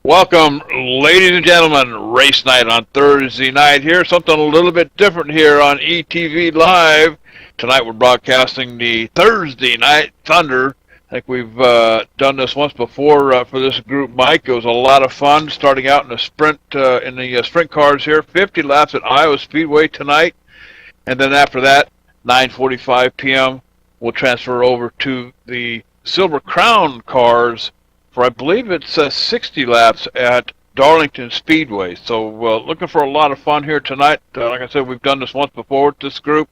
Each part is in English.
Welcome, ladies and gentlemen. Race night on Thursday night here. Something a little bit different here on ETV Live. Tonight we're broadcasting the Thursday Night Thunder. I think we've done this once before for this group, Mike. It was a lot of fun starting out in the sprint cars here. 50 laps at Iowa Speedway tonight. And then after that, 9:45 p.m., we'll transfer over to the Silver Crown cars for I believe it's 60 laps at Darlington Speedway. So looking for a lot of fun here tonight. Like I said, we've done this once before with this group.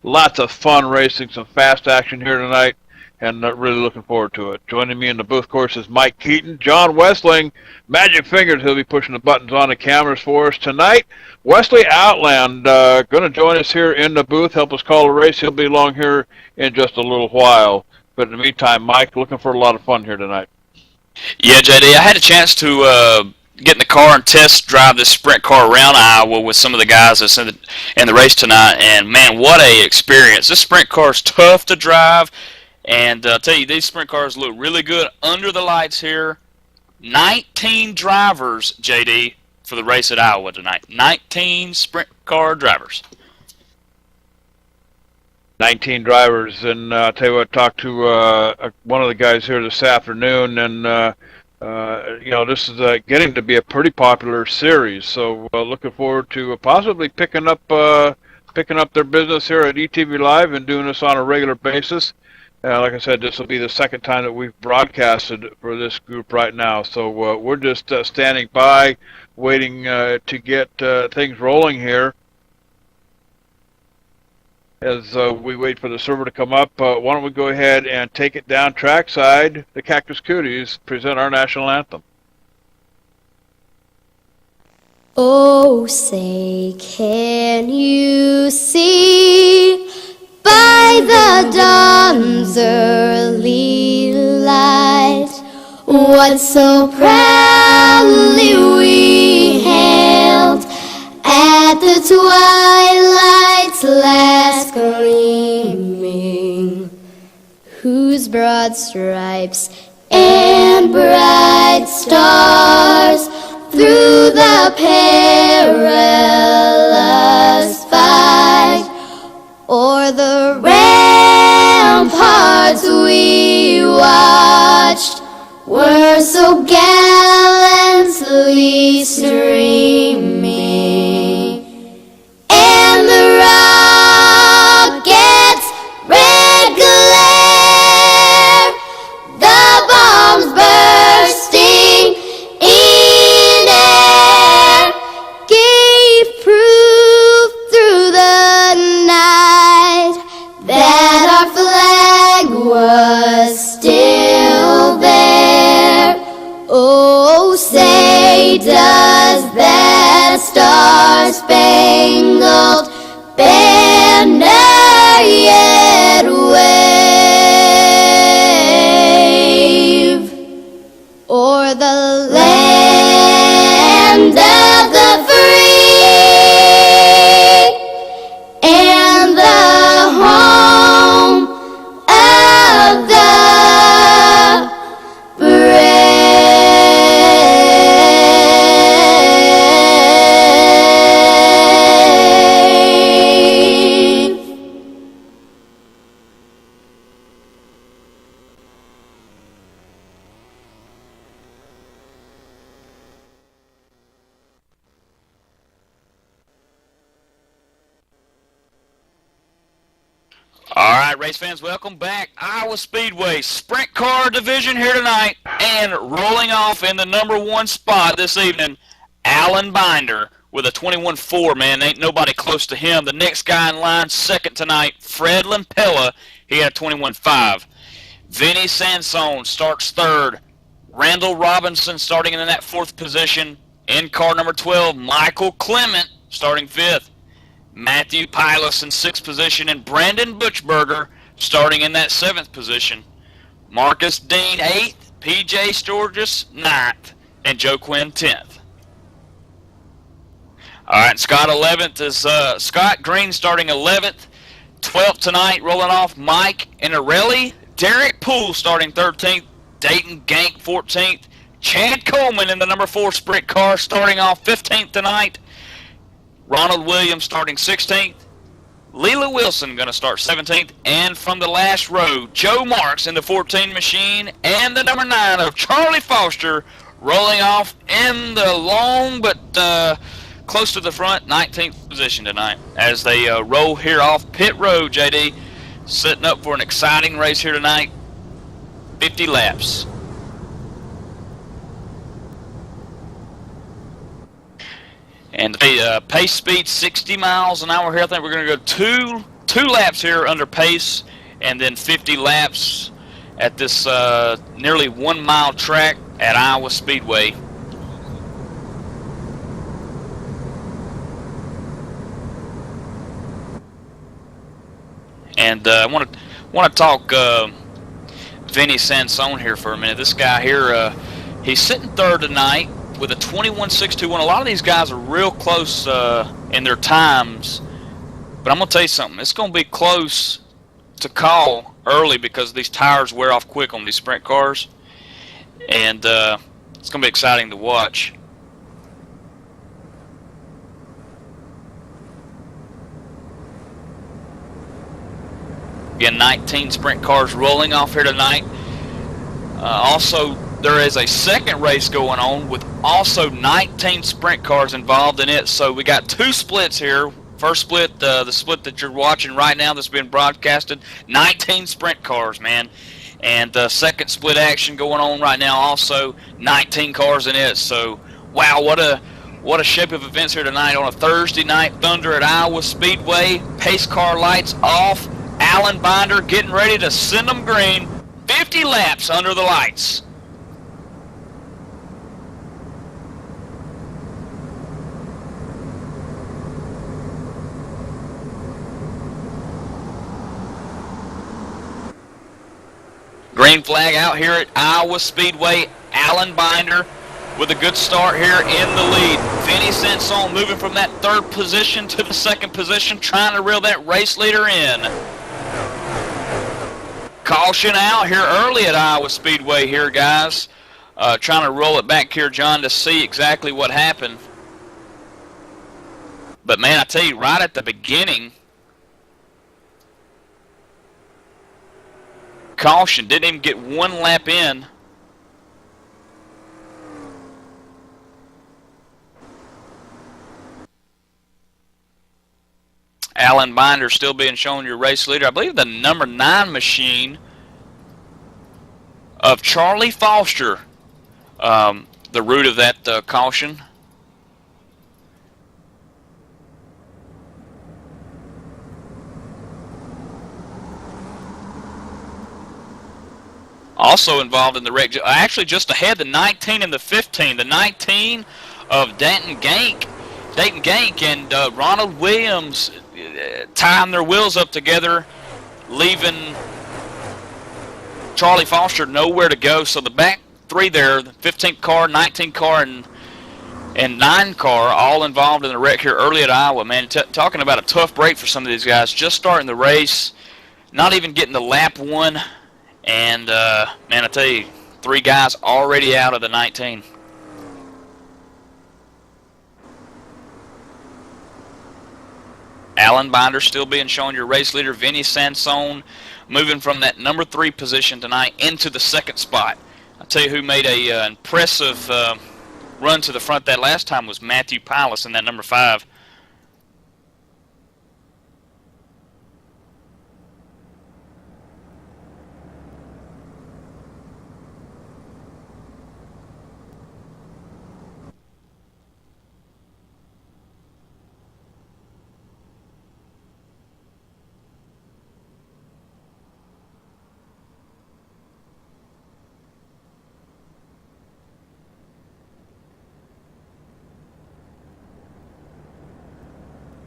Lots of fun racing, some fast action here tonight, and really looking forward to it. Joining me in the booth, of course, is Mike Keaton. John Westling, magic fingers, he'll be pushing the buttons on the cameras for us tonight. Wesley Outland going to join us here in the booth, help us call the race. He'll be along here in just a little while. But in the meantime, Mike, looking for a lot of fun here tonight. Yeah, JD, I had a chance to get in the car and test drive this sprint car around Iowa with some of the guys that's in the race tonight, and man, what a experience. This sprint car is tough to drive, and I'll tell you, these sprint cars look really good under the lights here. 19 drivers, JD, for the race at Iowa tonight. 19 sprint car drivers. 19 drivers, and I'll tell you what, I talked to one of the guys here this afternoon, and this is getting to be a pretty popular series, so looking forward to possibly picking up their business here at ETV Live and doing this on a regular basis. Like I said, this will be the second time that we've broadcasted for this group right now, so we're just standing by, waiting to get things rolling here. As we wait for the server to come up, why don't we go ahead and take it down trackside. The Cactus Cooties present our national anthem. Oh, say, can you see by the dawn's early light what so proudly we hailed at the twilight's last gleaming, whose broad stripes and bright stars through the perilous fight o'er the ramparts we watched were so gallantly streaming, and the rockets' red glare, the bombs bursting in air, gave proof through the night that our flag was still there. Oh, say, does that star-spangled banner yet wave o'er the land of the free and the home of the brave? All right, race fans, welcome back. Iowa Speedway Sprint Car Division here tonight, and rolling off in the number one spot this evening, Alan Binder with a 21.4, man. Ain't nobody close to him. The next guy in line, second tonight, Fred Lampella. He had a 21.5. Vinny Sansone starts third. Randall Robinson starting in that fourth position. In car number 12, Michael Clement starting fifth. Matthew Pilas in sixth position, and Brandon Butchberger starting in that seventh position. Marcus Dean eighth, P.J. Sturgis ninth, and Joe Quinn 10th. All right, Scott 11th is Scott Green starting 11th. 12th tonight, rolling off Mike Inarelli. Derek Poole starting 13th. Dayton Gank 14th. Chad Coleman in the number 4 sprint car starting off 15th tonight. Ronald Williams starting 16th. Leela Wilson going to start 17th. And from the last row, Joe Marks in the 14 machine. And the number 9 of Charlie Foster rolling off in the long but close to the front 19th position tonight as they roll here off pit road, JD. Setting up for an exciting race here tonight. 50 laps. And the pace speed 60 miles an hour here. I think we're going to go two laps here under pace, and then 50 laps at this nearly 1 mile track at Iowa Speedway. And I want to talk Vinny Sansone here for a minute. This guy here, he's sitting third tonight with a 21.621. A lot of these guys are real close in their times, but I'm going to tell you something. It's going to be close to call early because these tires wear off quick on these sprint cars, and it's going to be exciting to watch. Again, 19 sprint cars rolling off here tonight. Also, there is a second race going on with also 19 sprint cars involved in it. So we got 2 splits here. First split, the split that you're watching right now that's been broadcasted, 19 sprint cars, man. And second split action going on right now, also 19 cars in it. So, wow, what a shape of events here tonight on a Thursday night thunder at Iowa Speedway. Pace car lights off. Alan Binder getting ready to send them green. 50 laps under the lights. Green flag out here at Iowa Speedway. Alan Binder with a good start here in the lead. Vinny Sansone moving from that 3rd position to the 2nd position, trying to reel that race leader in. Caution out here early at Iowa Speedway here, guys. Trying to roll it back here, John, to see exactly what happened. But, man, I tell you, right at the beginning, caution, didn't even get 1 lap in. Alan Binder still being shown your race leader. I believe the number 9 machine of Charlie Foster, the root of that caution. Also involved in the wreck, actually just ahead, the 19 and the 15. The 19 of Dayton Gank and Ronald Williams tying their wheels up together, leaving Charlie Foster nowhere to go. So the back 3 there, the 15th car, 19th car, and 9 car, all involved in the wreck here early at Iowa. Man, talking about a tough break for some of these guys. Just starting the race, not even getting to lap 1. And, man, I tell you, 3 guys already out of the 19. Alan Binder still being shown your race leader. Vinny Sansone moving from that number 3 position tonight into the 2nd spot. I'll tell you who made a impressive run to the front that last time was Matthew Pilas in that number 5.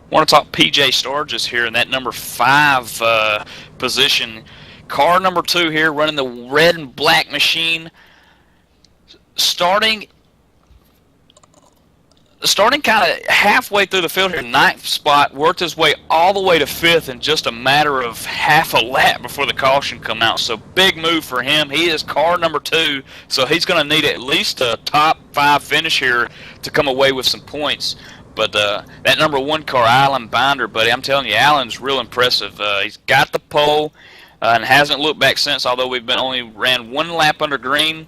Want to talk PJ Sturgis here in that number 5 position. Car number 2 here running the red and black machine. Starting starting kind of halfway through the field here, ninth spot, worked his way all the way to fifth in just a matter of half a lap before the caution come out. So big move for him. He is car number 2, so he's going to need at least a top 5 finish here to come away with some points. But that number 1 car, Alan Binder, buddy, I'm telling you, Alan's real impressive. He's got the pole and hasn't looked back since, although we've been only ran 1 lap under green.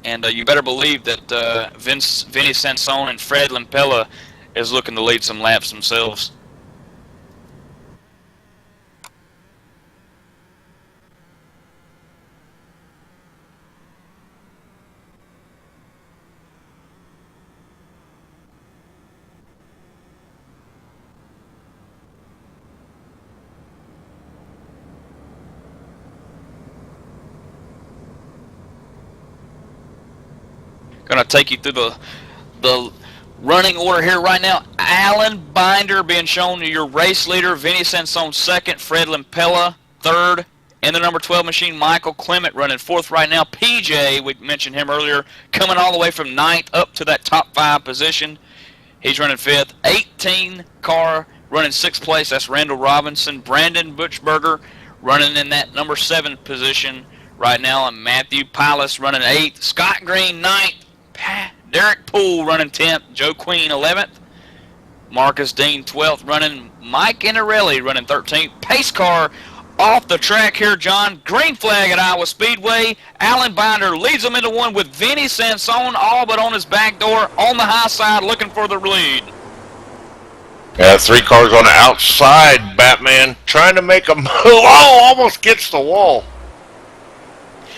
And you better believe that Vinny Sansone and Fred Lampella is looking to lead some laps themselves. Going to take you through the running order here right now. Alan Binder being shown your race leader. Vinny Sansone second. Fred Lampella third. In the number 12 machine, Michael Clement running 4th right now. PJ, we mentioned him earlier, coming all the way from 9th up to that top 5 position. He's running 5th. 18 car running 6th place. That's Randall Robinson. Brandon Butchberger running in that number 7 position right now. And Matthew Pilas running 8th. Scott Green 9th. Derek Poole running 10th. Joe Queen 11th. Marcus Dean 12th running. Mike Inarelli running 13th. Pace car off the track here, John. Green flag at Iowa Speedway. Alan Binder leads them into one with Vinny Sansone all but on his back door on the high side looking for the lead. Yeah, 3 cars on the outside, Batman, trying to make a move. Oh, almost gets the wall.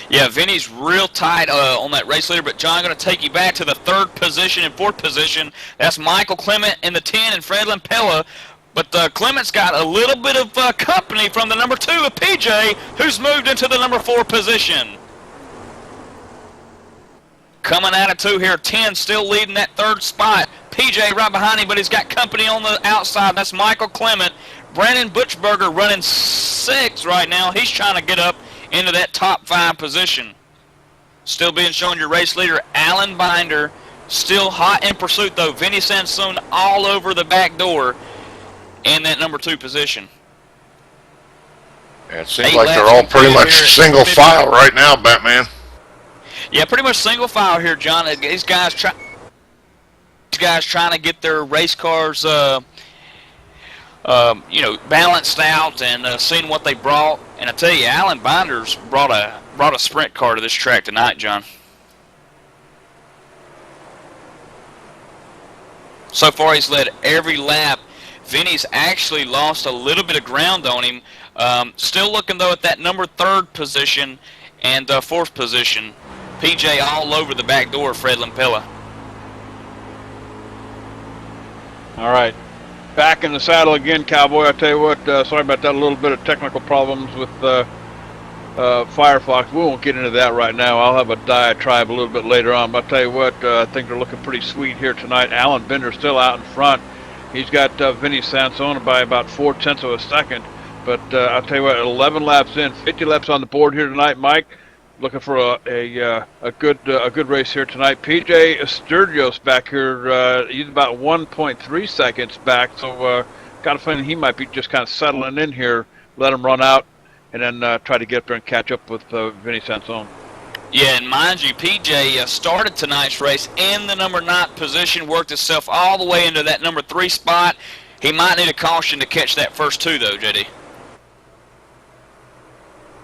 Yeah, Vinny's real tight on that race leader, but John, going to take you back to the 3rd position and 4th position. That's Michael Clement in the 10 and Fred Lampella. But Clement's got a little bit of company from the number 2 of PJ, who's moved into the number 4 position. Coming out of 2 here, 10 still leading that 3rd spot. PJ right behind him, but he's got company on the outside. That's Michael Clement. Brandon Butchberger running 6th right now. He's trying to get up into that top 5 position. Still being shown your race leader, Alan Binder. Still hot in pursuit, though. Vinny Sansone all over the back door in that number 2 position. Yeah, it seems like they're all pretty much single file right now, Batman. Yeah, pretty much single file here, John. These guys trying to get their race cars, balanced out and seeing what they brought. And I tell you, Alan Binder's brought a sprint car to this track tonight, John. So far, he's led every lap. Vinny's actually lost a little bit of ground on him. Still looking, though, at that number 3rd position and 4th position. PJ all over the back door of Fred Lampella. All right. Back in the saddle again, Cowboy. I tell you what, sorry about that, a little bit of technical problems with Firefox. We won't get into that right now. I'll have a diatribe a little bit later on. But I tell you what, I think they're looking pretty sweet here tonight. Alan Binder's still out in front. He's got Vinny Sansone by about 0.4 of a second. But I'll tell you what, 11 laps in, 50 laps on the board here tonight, Mike. Looking for a good race here tonight. PJ Sturgios back here. He's about 1.3 seconds back, so got a feeling he might be just kind of settling in here. Let him run out, and then try to get up there and catch up with Vinny Sansone. Yeah, and mind you, PJ started tonight's race in the number 9 position, worked himself all the way into that number 3 spot. He might need a caution to catch that first 2, though, JD.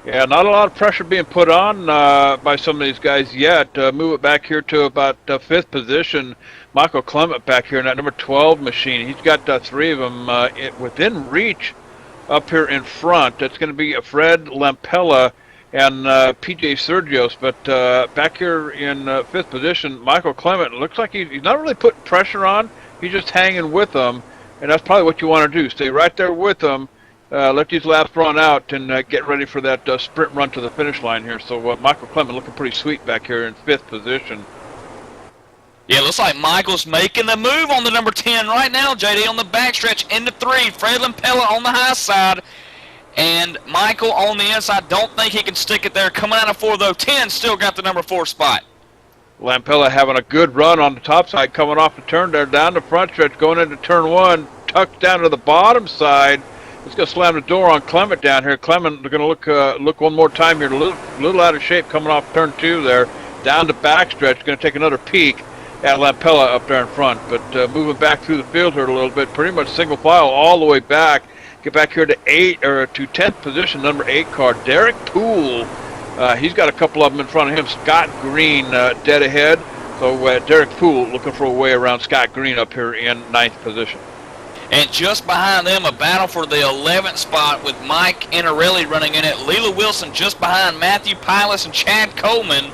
Yeah, not a lot of pressure being put on by some of these guys yet. Move it back here to about 5th position. Michael Clement back here in that number 12 machine. He's got 3 of them within reach up here in front. It's going to be Fred Lampella and PJ Sergios. But back here in 5th position, Michael Clement, looks like he's not really putting pressure on. He's just hanging with them. And that's probably what you want to do. Stay right there with them. Let these laps run out and get ready for that sprint run to the finish line here. So Michael Clement looking pretty sweet back here in 5th position. Yeah, looks like Michael's making the move on the number 10 right now, JD, on the backstretch into 3. Fred Lampella on the high side. And Michael on the inside. Don't think he can stick it there. Coming out of 4, though. 10 still got the number 4 spot. Lampella having a good run on the top side, coming off the turn there, down the front stretch, going into turn 1, tucked down to the bottom side. It's going to slam the door on Clement down here. Clement, they're going to look one more time here, a little out of shape coming off turn 2 there, down the back stretch, going to take another peek at Lampella up there in front, but moving back through the field here a little bit, pretty much single file all the way back. Get back here to 10th position, number 8 car, Derek Poole. He's got a couple of them in front of him. Scott Green dead ahead. So Derek Poole looking for a way around Scott Green up here in 9th position. And just behind them, a battle for the 11th spot with Mike Inarelli running in it. Leela Wilson just behind Matthew Pilas and Chad Coleman,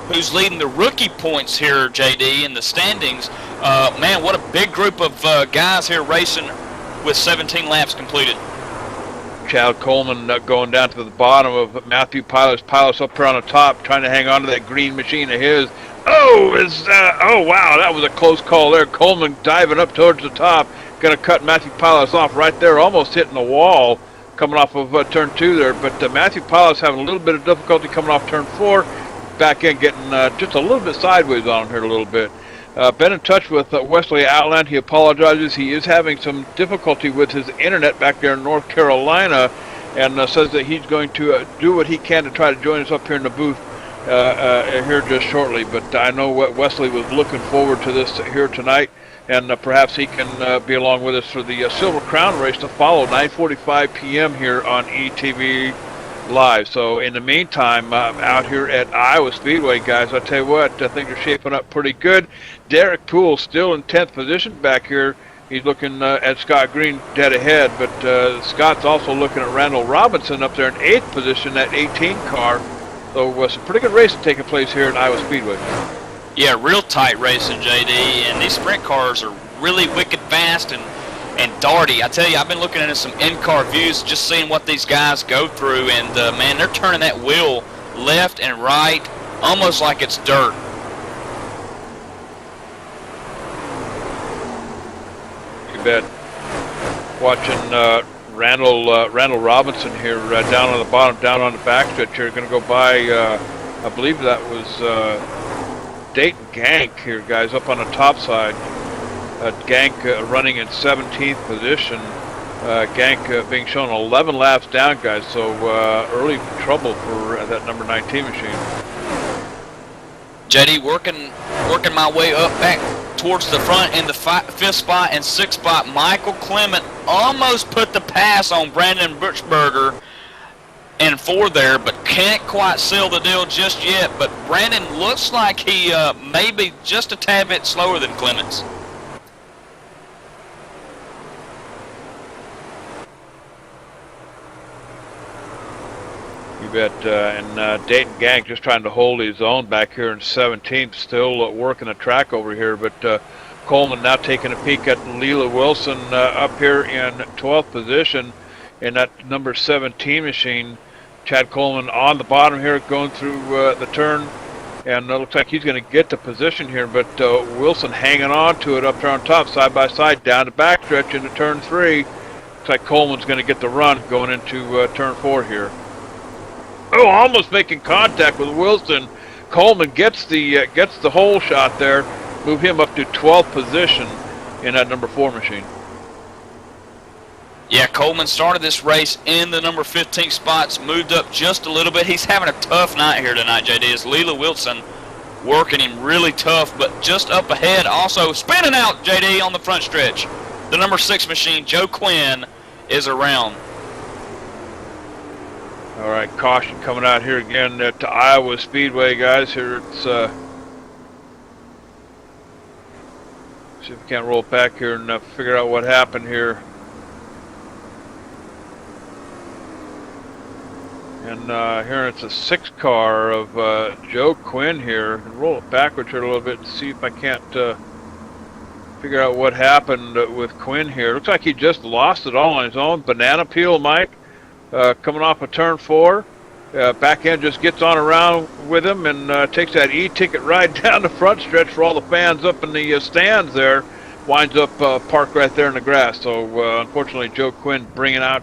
who's leading the rookie points here, JD, in the standings. Man, what a big group of guys here racing with 17 laps completed. Chad Coleman going down to the bottom of Matthew Pilas. Pilas up here on the top, trying to hang on to that green machine of his. Oh, wow, that was a close call there. Coleman diving up towards the top, going to cut Matthew Pilas off right there, almost hitting the wall, coming off of turn 2 there. But Matthew Pilas having a little bit of difficulty coming off turn 4, back in, getting just a little bit sideways on him here a little bit. Been in touch with Wesley Outland. He apologizes. He is having some difficulty with his internet back there in North Carolina, and says that he's going to do what he can to try to join us up here in the booth here just shortly. But I know what Wesley was looking forward to this here tonight, and perhaps he can be along with us for the Silver Crown race to follow, 9:45 p.m. here on ETV Live. So in the meantime, out here at Iowa Speedway, guys, I tell you what, I think they're shaping up pretty good. Derek Poole still in 10th position back here. He's looking at Scott Green dead ahead, but Scott's also looking at Randall Robinson up there in 8th position, that 18 car. So some pretty good racing taking place here at Iowa Speedway. Yeah, real tight racing, JD, and these sprint cars are really wicked fast and darty. I tell you, I've been looking into some in-car views, just seeing what these guys go through, and man, they're turning that wheel left and right almost like it's dirt. You bet. Watching Randall Robinson here down on the bottom, down on the backstretch here, going to go by, I believe that was Dayton Gank here, guys, up on the top side. Gank running in 17th position. Gank being shown 11 laps down, guys, so early trouble for that number 19 machine. JD, working my way up back towards the front in the 5th spot and 6th spot. Michael Clement almost put the pass on Brandon Butchberger in 4 there, but can't quite seal the deal just yet. But Brandon looks like he may be just a tad bit slower than Clements. You bet. And Dayton Gank just trying to hold his own back here in 17th, still working the track over here. But Coleman now taking a peek at Leela Wilson up here in 12th position in that number 17 machine. Chad Coleman on the bottom here going through the turn, and it looks like he's going to get the position here, but Wilson hanging on to it up there on top, side by side, down the backstretch into turn 3. Looks like Coleman's going to get the run going into turn 4 here. Oh, almost making contact with Wilson. Coleman gets the hole shot there, move him up to 12th position in that number 4 machine. Yeah, Coleman started this race in the number 15 spots, moved up just a little bit. He's having a tough night here tonight, JD. It's Leela Wilson working him really tough, but just up ahead, also spinning out, JD, on the front stretch. The number 6 machine, Joe Quinn, is around. All right, caution coming out here again to Iowa Speedway, guys. Here it's see if we can't roll back here and figure out what happened here. And here it's a 6 car of Joe Quinn here. Roll it backwards here a little bit and see if I can't figure out what happened with Quinn here. Looks like he just lost it all on his own. Banana peel, Mike, coming off of turn 4. Back end just gets on around with him and takes that e-ticket ride down the front stretch for all the fans up in the stands there. Winds up parked right there in the grass. So unfortunately, Joe Quinn bringing out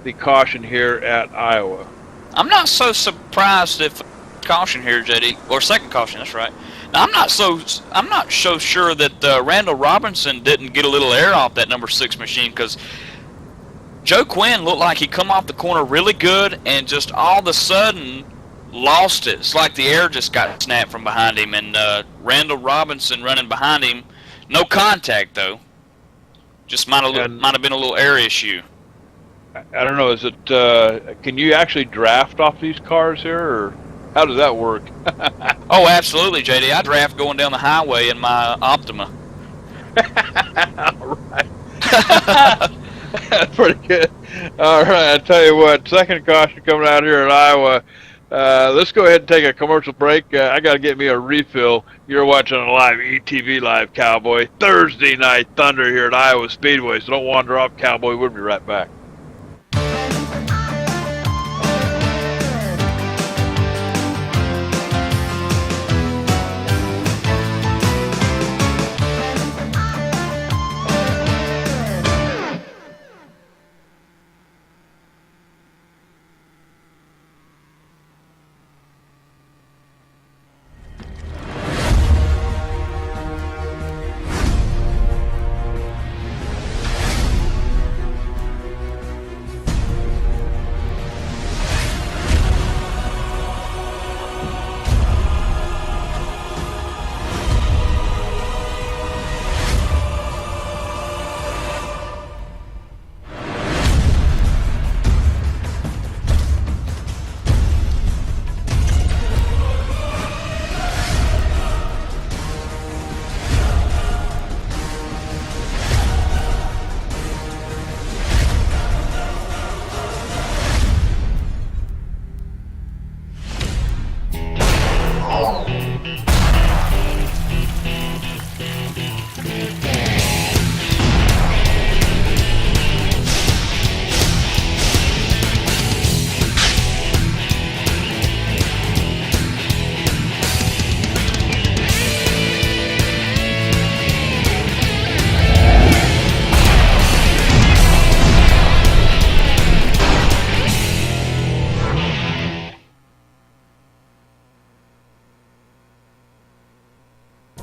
the caution here at Iowa. I'm not so surprised if caution here, JD, or second caution. That's right. Now I'm not so sure that Randall Robinson didn't get a little air off that number 6 machine, because Joe Quinn looked like he come off the corner really good and just all of a sudden lost it. It's like the air just got snapped from behind him, and Randall Robinson running behind him, no contact though. Just might have been a little air issue. I don't know. Is it? Can you actually draft off these cars here, or how does that work? Oh, absolutely, JD. I draft going down the highway in my Optima. All right. That's pretty good. All right, I tell you what. Second caution coming out here in Iowa. Let's go ahead and take a commercial break. I got to get me a refill. You're watching a live ETV Live, Cowboy. Thursday Night Thunder here at Iowa Speedway. So don't wander off, Cowboy. We'll be right back.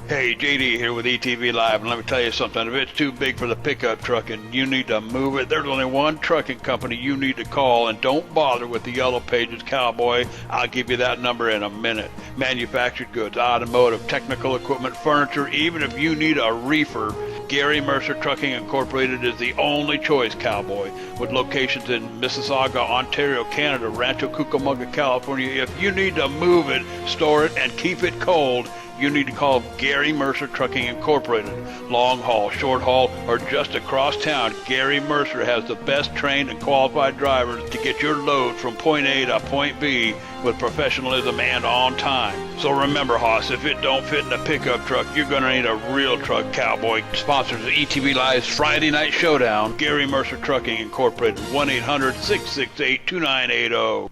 Hey, JD here with ETV Live, and let me tell you something. If it's too big for the pickup truck and you need to move it, there's only one trucking company you need to call, and don't bother with the Yellow Pages, Cowboy. I'll give you that number in a minute. Manufactured goods, automotive, technical equipment, furniture, even if you need a reefer, Gary Mercer Trucking Incorporated is the only choice, Cowboy. With locations in Mississauga, Ontario, Canada, Rancho Cucamonga, California, if you need to move it, store it, and keep it cold, you need to call Gary Mercer Trucking Incorporated. Long haul, short haul, or just across town, Gary Mercer has the best trained and qualified drivers to get your load from point A to point B with professionalism and on time. So remember, Hoss, if it don't fit in a pickup truck, you're going to need a real truck, Cowboy. Sponsors of ETV Live's Friday Night Showdown, Gary Mercer Trucking Incorporated, 1-800-668-2980.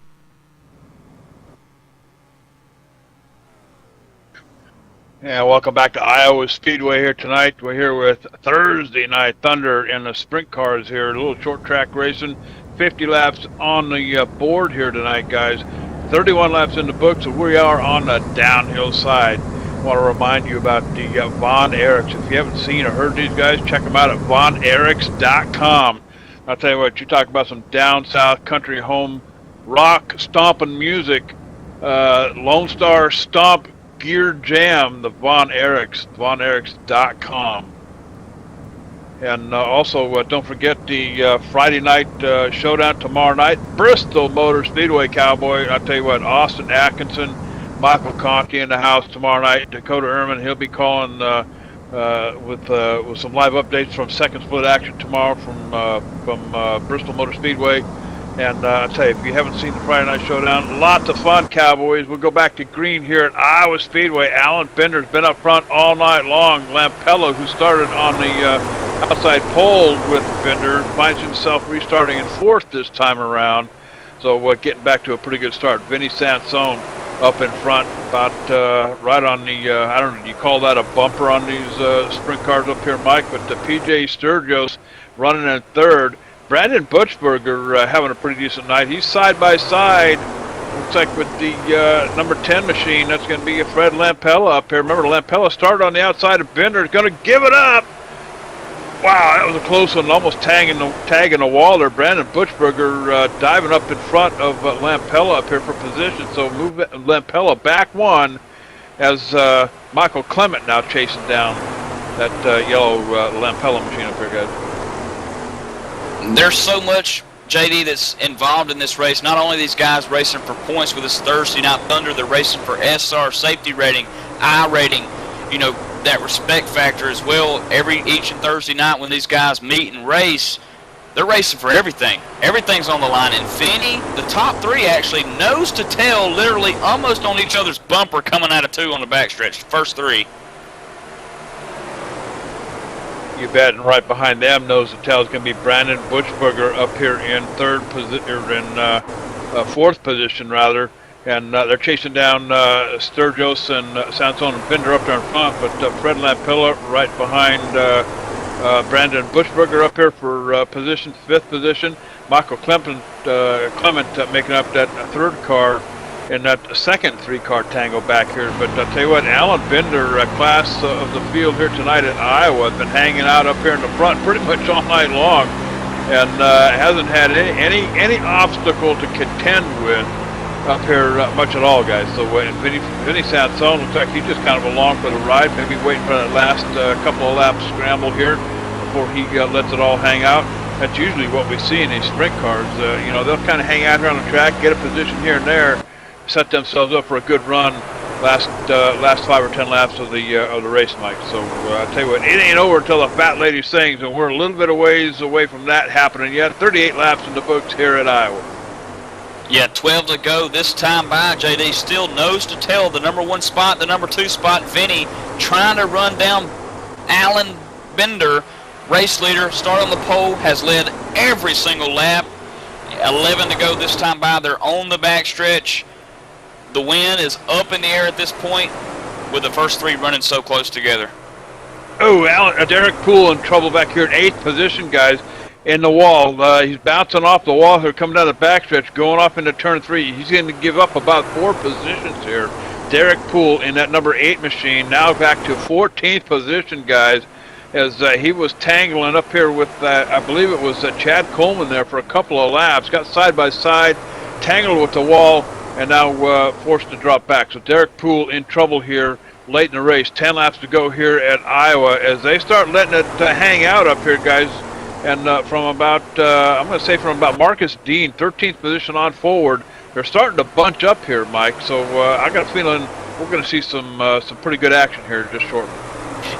Yeah, welcome back to Iowa Speedway here tonight. We're here with Thursday Night Thunder in the sprint cars here. A little short track racing. 50 laps on the board here tonight, guys. 31 laps in the book, so we are on the downhill side. I want to remind you about the Von Erichs. If you haven't seen or heard these guys, check them out at vonerichs.com. I'll tell you what, you talk about some down south country home rock stomping music. Lone Star Stomp Gear Jam, the Von Erichs, vonerichs.com. And also, don't forget the Friday night showdown tomorrow night, Bristol Motor Speedway, Cowboy. I'll tell you what, Austin Atkinson, Michael Conkey in the house tomorrow night. Dakota Ehrman, he'll be calling with some live updates from second split action tomorrow from Bristol Motor Speedway. And I'll tell you, if you haven't seen the Friday Night Showdown, lots of fun, Cowboys. We'll go back to green here at Iowa Speedway. Alan Bender's been up front all night long. Lampello, who started on the outside pole with Bender, finds himself restarting in fourth this time around. So we're getting back to a pretty good start. Vinny Sansone up in front, about right on the, I don't know, do you call that a bumper on these sprint cars up here, Mike? But the PJ Sturgis running in third. Brandon Butchberger having a pretty decent night. He's side by side looks like with the number 10 machine, that's going to be Fred Lampella up here. Remember, Lampella started on the outside of Bender. Is going to give it up. Wow, that was a close one, almost tagging the wall there. Brandon Buchberger diving up in front of Lampella up here for position. So move Lampella back one as Michael Clement now chasing down that yellow Lampella machine up here, guys. There's so much, JD, that's involved in this race. Not only these guys racing for points with this Thursday Night Thunder, they're racing for SR, safety rating, I rating, you know, that respect factor as well. Each and Thursday night when these guys meet and race, they're racing for everything. Everything's on the line. And Finney, the top three actually nose to tail, literally almost on each other's bumper coming out of two on the backstretch. First three. You bet, and right behind them, nose to tail, is going to be Brandon Buchberger up here in fourth position rather, and they're chasing down Sturgis and Sansone and Binder up there in front, but Fred Lampilla right behind Brandon Buchberger up here for fifth position. Michael Clement making up that third car in that second three-car tango back here. But I'll tell you what, Alan Binder, class of the field here tonight at Iowa, has been hanging out up here in the front pretty much all night long, and hasn't had any obstacle to contend with up here much at all, guys. So Vinny Sansone looks like he's just kind of along for the ride, maybe waiting for that last couple of laps scramble here before he lets it all hang out. That's usually what we see in these sprint cars. You know, they'll kind of hang out here on the track, get a position here and there, set themselves up for a good run last 5 or 10 laps of the race, Mike. So I tell you what, it ain't over until the fat lady sings, and we're a little bit of ways away from that happening yet. 38 laps in the books here at Iowa. Yeah, 12 to go this time by. JD still nose to tail the number 1 spot, the number 2 spot. Vinny trying to run down Alan Binder, race leader, start on the pole, has led every single lap. 11 to go this time by. They're on the backstretch. The win is up in the air at this point with the first three running so close together. Oh, Derek Poole in trouble back here in 8th position, guys, in the wall. He's bouncing off the wall here, coming down the backstretch, going off into turn 3. He's going to give up about 4 positions here. Derek Poole in that number 8 machine, now back to 14th position, guys, as he was tangling up here with, I believe it was Chad Coleman there for a couple of laps, got side by side, tangled with the wall, and now forced to drop back. So Derek Poole in trouble here late in the race. 10 laps to go here at Iowa as they start letting it hang out up here, guys. And from about, I'm going to say from about Marcus Dean, 13th position on forward, they're starting to bunch up here, Mike. So I got a feeling we're going to see some pretty good action here just shortly.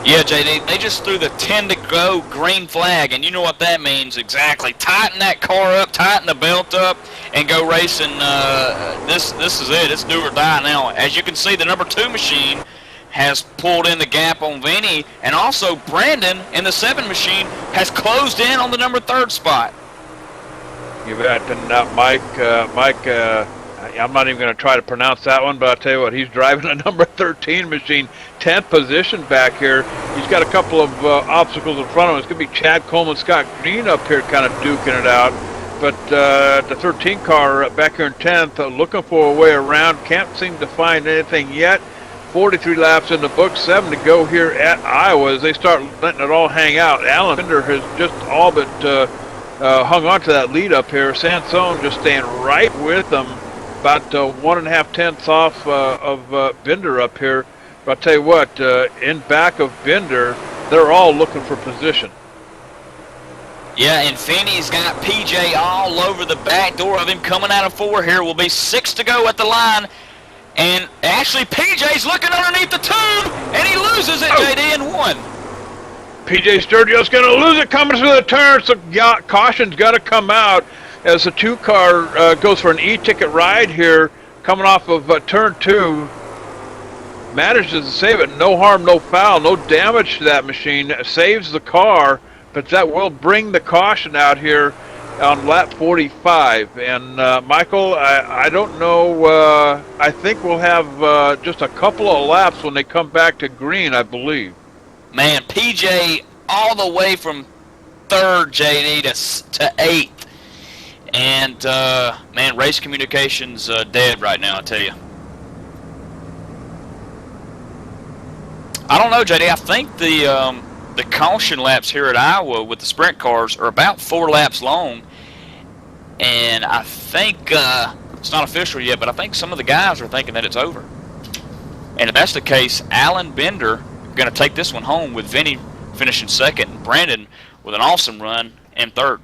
Yeah, JD, they just threw the 10 to go green flag, and you know what that means exactly. Tighten that car up, tighten the belt up, and go racing. This is it. It's do or die now. As you can see, the number 2 machine has pulled in the gap on Vinny, and also Brandon in the 7 machine has closed in on the number 3 spot. You bet. And Mike, I'm not even going to try to pronounce that one, but I'll tell you what, he's driving a number 13 machine, 10th position back here. He's got a couple of obstacles in front of him. It's going to be Chad Coleman, Scott Green up here kind of duking it out. But the 13 car back here in 10th, looking for a way around, can't seem to find anything yet. 43 laps in the book, 7 to go here at Iowa as they start letting it all hang out. Alan Binder has just all but hung on to that lead up here. Sansone just staying right with them, about 1.5 tenths off of Binder up here. But I'll tell you what, in back of Binder, they're all looking for position. Yeah, and Finney's got PJ all over the back door of him coming out of 4 here. Will be 6 to go at the line. And actually, PJ's looking underneath the tube, and he loses it, JD, in 1. PJ Sturgis going to lose it coming through the turn, so caution's got to come out as the 2 car goes for an e-ticket ride here, coming off of turn 2. Manages to save it, no harm, no foul, no damage to that machine, saves the car, but that will bring the caution out here on lap 45. And Michael, I don't know, I think we'll have just a couple of laps when they come back to green, I believe. Man, PJ all the way from 3rd, JD, to 8th. And man, race communications dead right now. I tell you. I don't know, JD. I think the caution laps here at Iowa with the sprint cars are about 4 laps long, and I think it's not official yet, but I think some of the guys are thinking that it's over. And if that's the case, Alan Bender going to take this one home with Vinny finishing second and Brandon with an awesome run in third.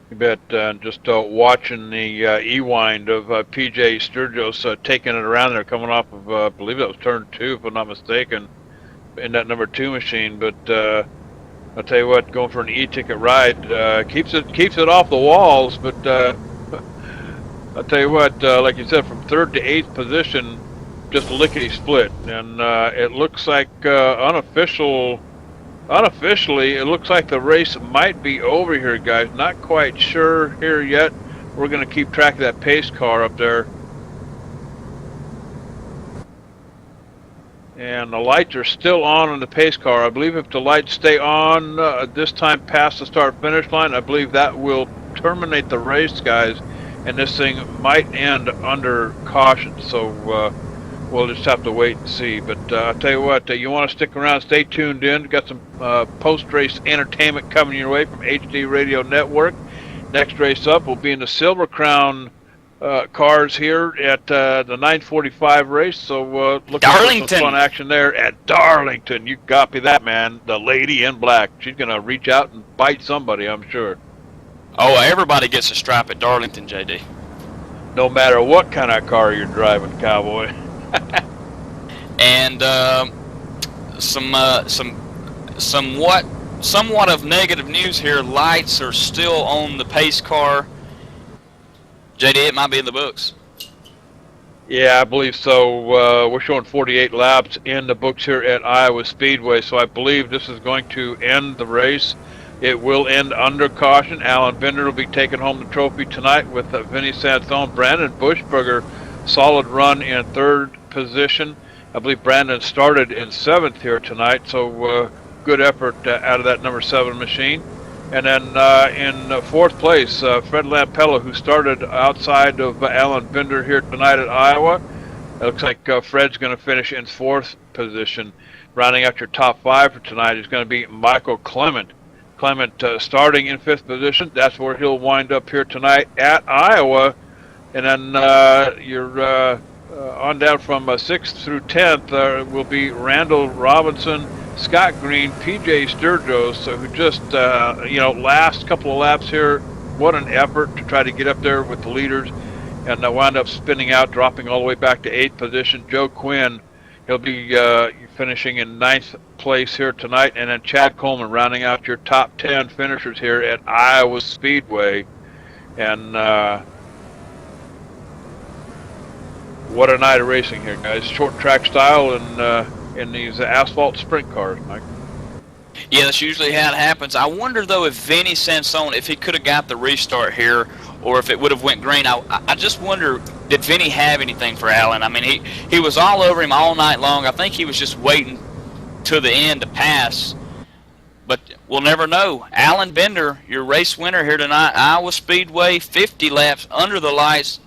You bet. Just watching the E-wind of PJ Sturgis taking it around there, coming off of, I believe that was turn 2, if I'm not mistaken, in that number 2 machine. But I'll tell you what, going for an E-ticket ride keeps it off the walls. But I'll tell you what, like you said, from 3rd to 8th position, just lickety split, and it looks like unofficially, it looks like the race might be over here, guys. Not quite sure here yet. We're going to keep track of that pace car up there. And the lights are still on the pace car. I believe if the lights stay on this time past the start-finish line, I believe that will terminate the race, guys. And this thing might end under caution. So we'll just have to wait and see. But I'll tell you what, you want to stick around, stay tuned in. We've got some post-race entertainment coming your way from HD Radio Network. Next race up will be in the Silver Crown cars here at the 9:45 race. So look for some fun action there at Darlington. You copy that, man. The lady in black. She's going to reach out and bite somebody, I'm sure. Oh, everybody gets a stripe at Darlington, JD. No matter what kind of car you're driving, cowboy. And somewhat of negative news here. Lights are still on the pace car. JD, it might be in the books. Yeah, I believe so. We're showing 48 laps in the books here at Iowa Speedway, so I believe this is going to end the race. It will end under caution. Alan Bender will be taking home the trophy tonight with Vinny Sansone. Brandon Bushberger, solid run in 3rd position. I believe Brandon started in 7th here tonight, so good effort out of that number 7 machine. And then in 4th place, Fred Lampella, who started outside of Alan Bender here tonight at Iowa. It looks like Fred's going to finish in 4th position. Rounding out your top 5 for tonight is going to be Michael Clement. Clement starting in 5th position. That's where he'll wind up here tonight at Iowa. And then you're on down from 6th through 10th will be Randall Robinson, Scott Green, PJ Sturgis, who just, last couple of laps here, what an effort to try to get up there with the leaders, and wound up spinning out, dropping all the way back to 8th position. Joe Quinn, he'll be finishing in 9th place here tonight, and then Chad Coleman rounding out your top 10 finishers here at Iowa Speedway. And what a night of racing here, guys. Short track style and in these asphalt sprint cars, Mike. Yeah, that's usually how it happens. I wonder, though, if Vinny Sansone, if he could have got the restart here, or if it would have went green. I just wonder, did Vinny have anything for Alan? I mean, he was all over him all night long. I think he was just waiting to the end to pass. But we'll never know. Alan Bender, your race winner here tonight, Iowa Speedway, 50 laps under the lights.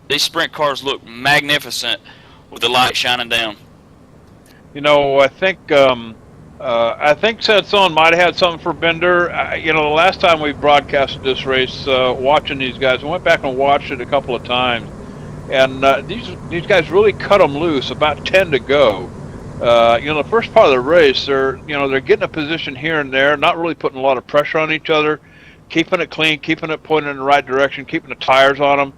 These sprint cars look magnificent with the light shining down. You know, I think Sansone might have had something for Bender. The last time we broadcasted this race, watching these guys, I went back and watched it a couple of times, and these guys really cut them loose. About 10 to go. The first part of the race, they're getting a position here and there, not really putting a lot of pressure on each other, keeping it clean, keeping it pointed in the right direction, keeping the tires on them.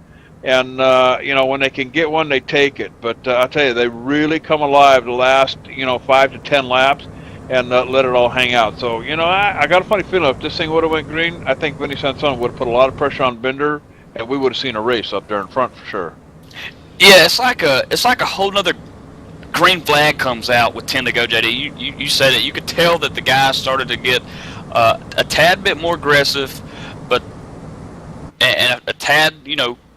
And, when they can get one, they take it. But I'll tell you, they really come alive the last, 5 to 10 laps and let it all hang out. So, I got a funny feeling if this thing would have went green, I think Vinny Sansone would have put a lot of pressure on Bender, and we would have seen a race up there in front for sure. Yeah, it's like a whole nother green flag comes out with 10 to go, JD. You said it. You could tell that the guys started to get a tad bit more aggressive, but and a tad,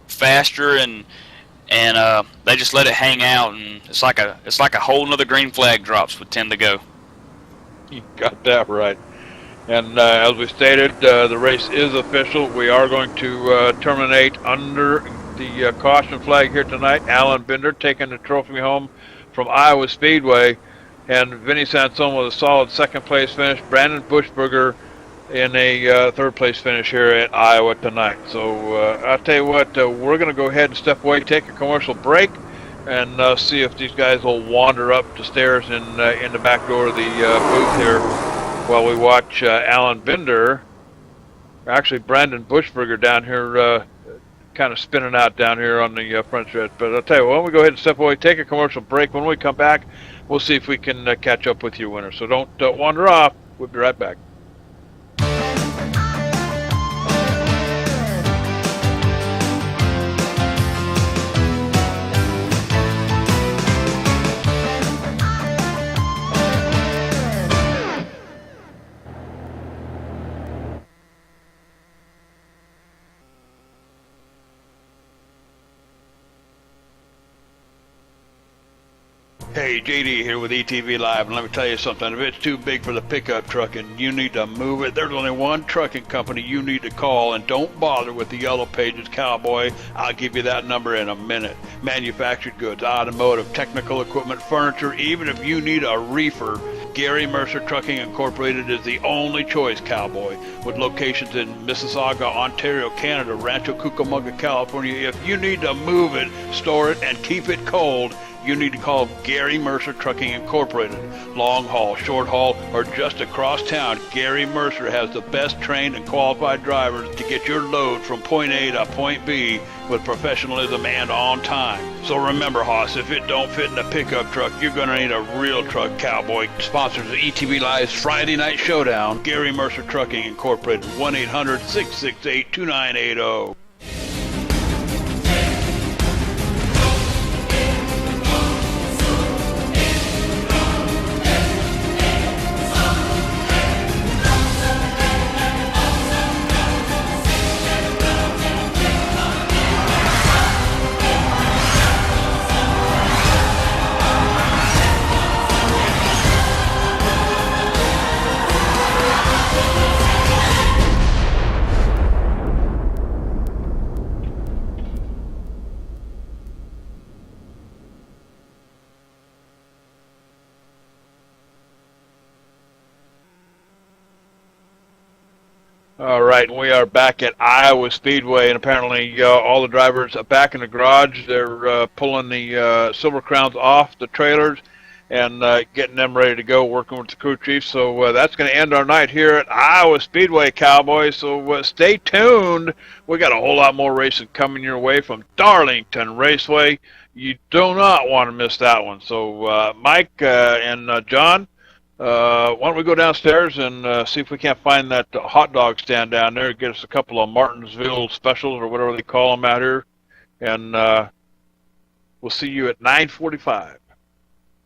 faster, and they just let it hang out, and it's like a whole nother green flag drops with 10 to go. You got that right. And as we stated, the race is official. We are going to terminate under the caution flag here tonight. Alan Binder taking the trophy home from Iowa Speedway, and Vinny Sansone with a solid second place finish. Brandon Bushberger in a third place finish here at Iowa tonight. So I'll tell you what, we're going to go ahead and step away, take a commercial break, and see if these guys will wander up the stairs in the back door of the booth here while we watch Alan Binder, actually Brandon Bushberger down here, kind of spinning out down here on the front stretch. But I'll tell you, why don't we go ahead and step away, take a commercial break. When we come back, we'll see if we can catch up with your winner. So don't wander off. We'll be right back. Hey, JD here with ETV Live, and let me tell you something. If it's too big for the pickup truck and you need to move it, there's only one trucking company you need to call, and don't bother with the Yellow Pages Cowboy. I'll give you that number in a minute. Manufactured goods, automotive, technical equipment, furniture, even if you need a reefer, Gary Mercer Trucking Incorporated is the only choice, Cowboy. With locations in Mississauga, Ontario, Canada, Rancho Cucamonga, California, if you need to move it, store it, and keep it cold, you need to call Gary Mercer Trucking Incorporated. Long haul, short haul, or just across town, Gary Mercer has the best trained and qualified drivers to get your load from point A to point B with professionalism and on time. So remember, Hoss, if it don't fit in a pickup truck, you're going to need a real truck, Cowboy. Sponsors of ETV Live's Friday Night Showdown, Gary Mercer Trucking Incorporated, 1-800-668-2980. All right, we are back at Iowa Speedway, and apparently all the drivers are back in the garage. They're pulling the Silver Crowns off the trailers and getting them ready to go, working with the crew chief. So that's going to end our night here at Iowa Speedway, Cowboys. So stay tuned. We got a whole lot more racing coming your way from Darlington Raceway. You do not want to miss that one. So Mike and John, why don't we go downstairs and see if we can't find that hot dog stand down there, get us a couple of Martinsville specials or whatever they call them out here, and we'll see you at 9:45.